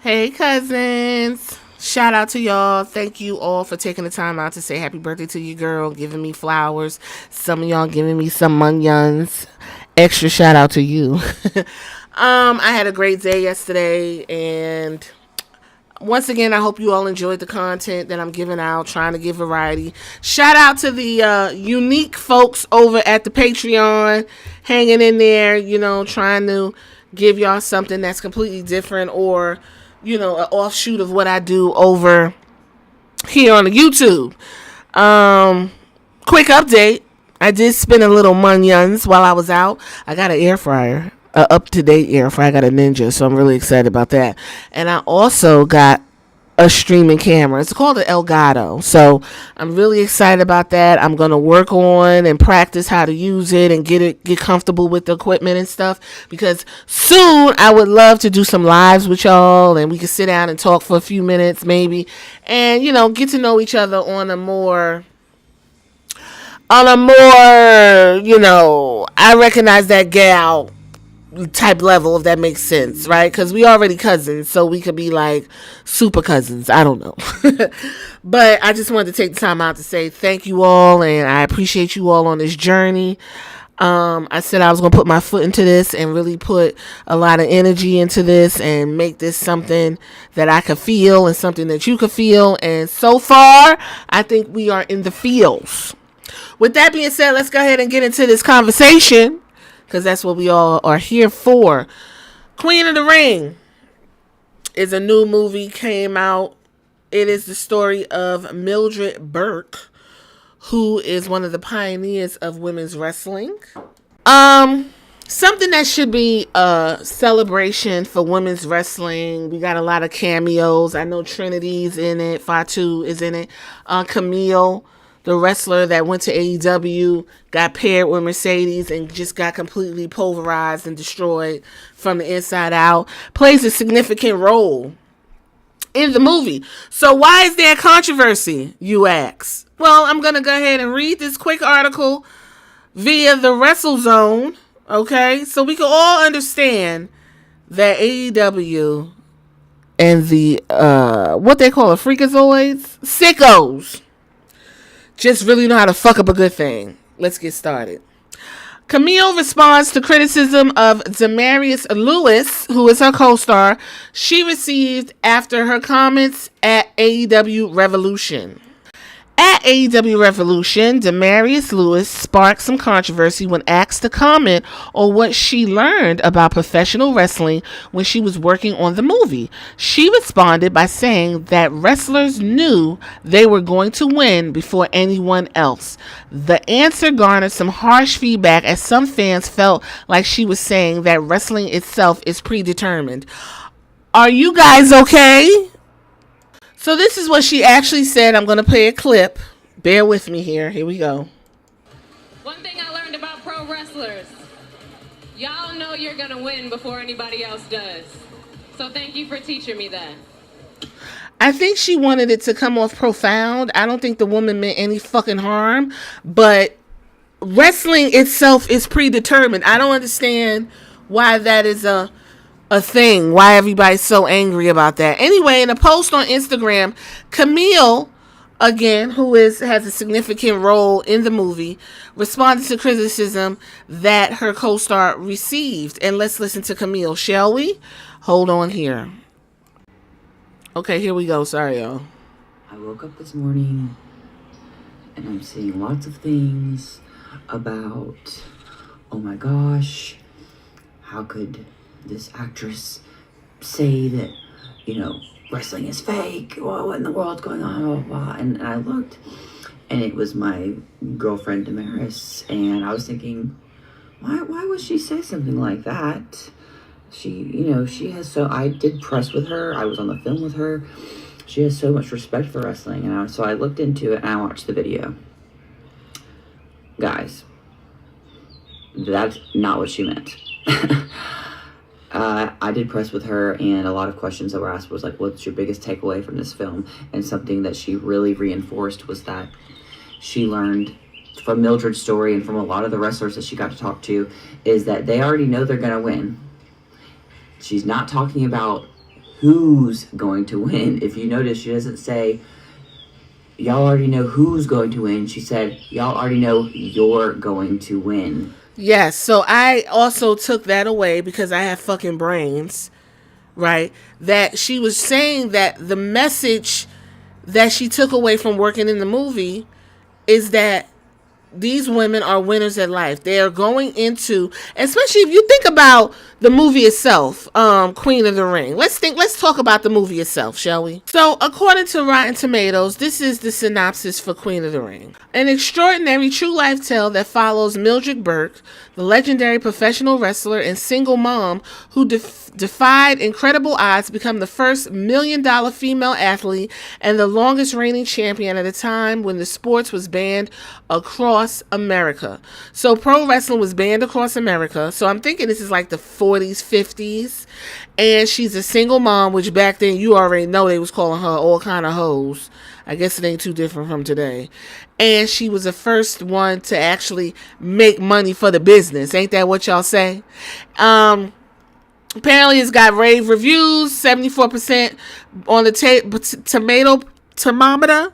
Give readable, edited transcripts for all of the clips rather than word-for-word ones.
Hey, cousins. Shout out to y'all. Thank you all for taking the time out to say happy birthday to your girl, giving me flowers. Some of y'all giving me some munions. Extra shout out to you. I had a great day yesterday, and once again, I hope you all enjoyed the content that I'm giving out, trying to give variety. Shout out to the unique folks over at the Patreon, hanging in there, trying to give y'all something that's completely different, or, an offshoot of what I do over here on the YouTube. Quick update. I did spin a little munions while I was out. I got an air fryer, a up to date air fryer. I got a Ninja, so I'm really excited about that. And I also got a streaming camera. It's called an Elgato. So I'm really excited about that. I'm gonna work on and practice how to use it and get comfortable with the equipment and stuff, because soon I would love to do some lives with y'all and we can sit down and talk for a few minutes maybe, and get to know each other on a more, I recognize that gal type level, if that makes sense, right? Because we already cousins, so we could be like super cousins. I don't know. But I just wanted to take the time out to say thank you all, and I appreciate you all on this journey. I said I was going to put my foot into this and really put a lot of energy into this and make this something that I could feel and something that you could feel. And so far, I think we are in the feels. With that being said, let's go ahead and get into this conversation, because that's what we all are here for. Queen of the Ring is a new movie, came out. It is the story of Mildred Burke, who is one of the pioneers of women's wrestling. Something that should be a celebration for women's wrestling. We got a lot of cameos. I know Trinity's in it. Fatu is in it. Kamille, the wrestler that went to AEW, got paired with Mercedes and just got completely pulverized and destroyed from the inside out, plays a significant role in the movie. So why is there controversy, you ask? Well, I'm going to go ahead and read this quick article via the WrestleZone, okay? So we can all understand that AEW and the, what they call it, freakazoids? Sickos. Just really know how to fuck up a good thing. Let's get started. Kamille responds to criticism of Demarius Lewis, who is her co-star, she received after her comments at AEW Revolution. At AEW Revolution, Demarius Lewis sparked some controversy when asked to comment on what she learned about professional wrestling when she was working on the movie. She responded by saying that wrestlers knew they were going to win before anyone else. The answer garnered some harsh feedback, as some fans felt like she was saying that wrestling itself is predetermined. Are you guys okay? So this is what she actually said. I'm going to play a clip. Bear with me here. Here we go. One thing I learned about pro wrestlers, y'all know you're going to win before anybody else does. So thank you for teaching me that. I think she wanted it to come off profound. I don't think the woman meant any fucking harm, but wrestling itself is predetermined. I don't understand why that is a thing, why everybody's so angry about that. Anyway, in a post on Instagram, Kamille, again, who has a significant role in the movie, responded to criticism that her co-star received. And let's listen to Kamille, shall we? Hold on here. Okay, here we go. Sorry, y'all. I woke up this morning and I'm seeing lots of things about, oh my gosh, how could this actress say that, wrestling is fake? Well, what in the world's going on? Blah, blah, blah. And I looked, and it was my girlfriend Damaris, and I was thinking, why would she say something like that? She has I did press with her. I was on the film with her. She has so much respect for wrestling, and so I looked into it and I watched the video. Guys, that's not what she meant. I did press with her, and a lot of questions that were asked was like, what's your biggest takeaway from this film? And something that she really reinforced was that she learned from Mildred's story and from a lot of the wrestlers that she got to talk to is that they already know they're going to win. She's not talking about who's going to win. If you notice, she doesn't say, y'all already know who's going to win. She said, y'all already know you're going to win. Yes, so I also took that away because I have fucking brains, right? That she was saying that the message that she took away from working in the movie is that these women are winners at life. They are going into, especially if you think about the movie itself, Queen of the Ring. Let's talk about the movie itself, shall we? So, according to Rotten Tomatoes, this is the synopsis for Queen of the Ring. An extraordinary true life tale that follows Mildred Burke, the legendary professional wrestler and single mom who defied incredible odds to become the first $1 million female athlete and the longest reigning champion at a time when the sports was banned across America. So pro wrestling was banned across America. So I'm thinking this is like the 40s, 50s. And she's a single mom, which back then you already know they was calling her all kind of hoes. I guess it ain't too different from today. And she was the first one to actually make money for the business. Ain't that what y'all say? Apparently it's got rave reviews, 74% on the tomato thermometer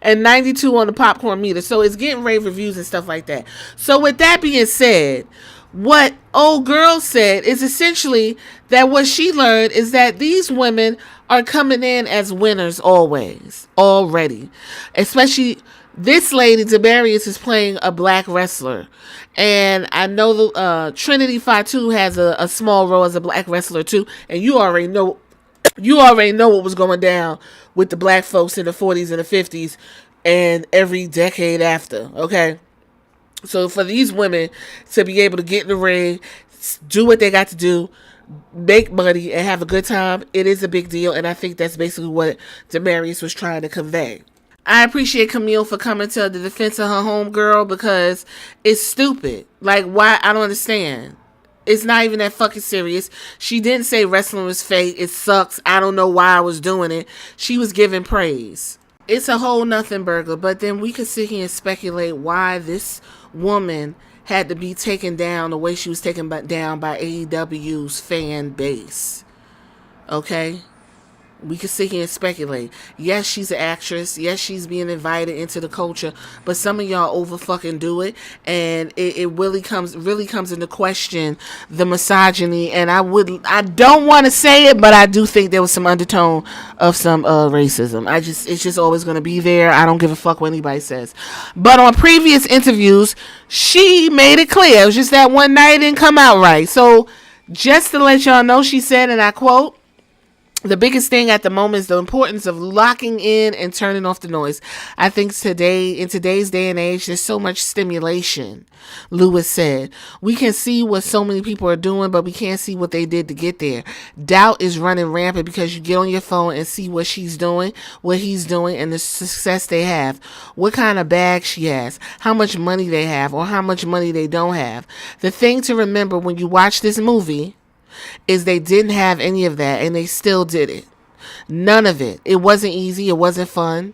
and 92 on the popcorn meter. So it's getting rave reviews and stuff like that. So with that being said, what old girl said is essentially that what she learned is that these women are coming in as winners already. Especially this lady, Demarius, is playing a black wrestler. And I know the Trinity Fatu has a small role as a black wrestler too. And you already know what was going down with the black folks in the 40s and the 50s and every decade after, okay? So for these women to be able to get in the ring, do what they got to do, make money, and have a good time, it is a big deal, and I think that's basically what Demarius was trying to convey. I appreciate Kamille for coming to the defense of her homegirl because it's stupid. Like, why? I don't understand. It's not even that fucking serious. She didn't say wrestling was fake. It sucks. I don't know why I was doing it. She was giving praise. It's a whole nothing burger. But then we could sit here and speculate why this woman had to be taken down the way she was taken down by AEW's fan base. Okay? We could sit here and speculate. Yes, she's an actress. Yes, she's being invited into the culture. But some of y'all over fucking do it. And it really comes into question the misogyny. And I don't want to say it, but I do think there was some undertone of some racism. It's just always going to be there. I don't give a fuck what anybody says. But on previous interviews, she made it clear. It was just that one night it didn't come out right. So just to let y'all know, she said, and I quote, "The biggest thing at the moment is the importance of locking in and turning off the noise. I think in today's day and age, there's so much stimulation," Lewis said. "We can see what so many people are doing, but we can't see what they did to get there. Doubt is running rampant because you get on your phone and see what she's doing, what he's doing, and the success they have. What kind of bag she has, how much money they have, or how much money they don't have. The thing to remember when you watch this movie is they didn't have any of that and they still did it. None of it. It wasn't easy. It wasn't fun.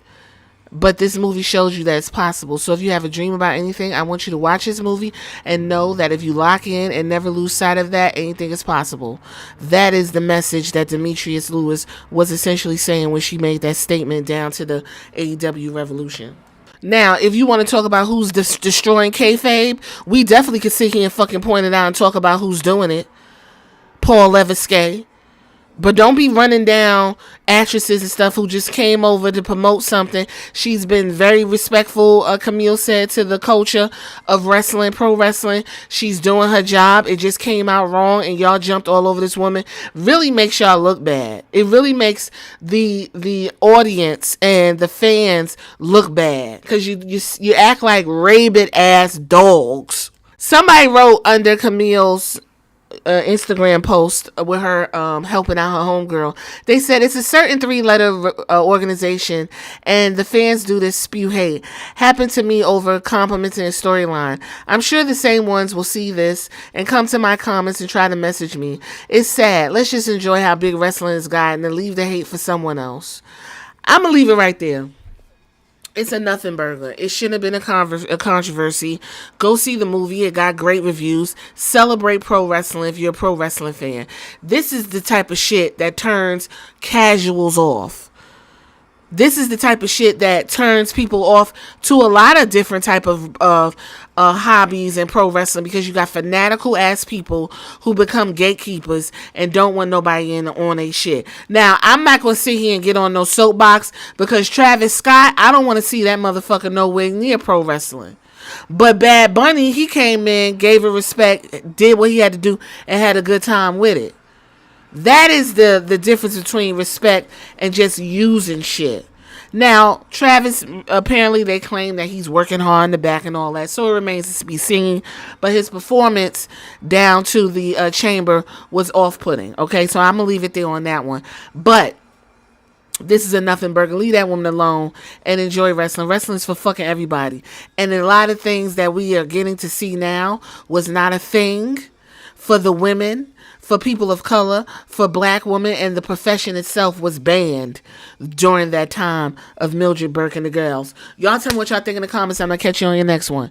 But this movie shows you that it's possible. So if you have a dream about anything, I want you to watch this movie and know that if you lock in and never lose sight of that, anything is possible." That is the message that Demetrius Lewis was essentially saying when she made that statement down to the AEW Revolution. Now, if you want to talk about who's destroying kayfabe, we definitely could sit here and fucking point it out and talk about who's doing it. Paul Leviskay. But don't be running down actresses and stuff who just came over to promote something. She's been very respectful, Kamille said, to the culture of wrestling, pro wrestling. She's doing her job. It just came out wrong and y'all jumped all over this woman. Really makes y'all look bad. It really makes the audience and the fans look bad. Because you act like rabid ass dogs. Somebody wrote under Camille's Instagram post with her helping out her homegirl. They said it's a certain 3-letter organization and the fans do this spew hate. Happened to me over compliments in a storyline. I'm sure the same ones will see this and come to my comments and try to message me. It's sad. Let's just enjoy how big wrestling has gotten and leave the hate for someone else. I'm gonna leave it right there. It's a nothing burger. It shouldn't have been a controversy. Go see the movie. It got great reviews. Celebrate pro wrestling if you're a pro wrestling fan. This is the type of shit that turns casuals off. This is the type of shit that turns people off to a lot of different type of hobbies and pro wrestling, because you got fanatical ass people who become gatekeepers and don't want nobody in on a shit. Now, I'm not going to sit here and get on no soapbox, because Travis Scott, I don't want to see that motherfucker nowhere near pro wrestling. But Bad Bunny, he came in, gave it respect, did what he had to do, and had a good time with it. That is the difference between respect and just using shit. Now, Travis, apparently they claim that he's working hard in the back and all that, so it remains to be seen. But his performance down to the chamber was off-putting. Okay, so I'm going to leave it there on that one. But this is a nothing burger. Leave that woman alone and enjoy wrestling. Wrestling is for fucking everybody. And a lot of things that we are getting to see now was not a thing for the women, for people of color, for black women, and the profession itself was banned during that time of Mildred Burke and the girls. Y'all tell me what y'all think in the comments. I'm going to catch you on your next one.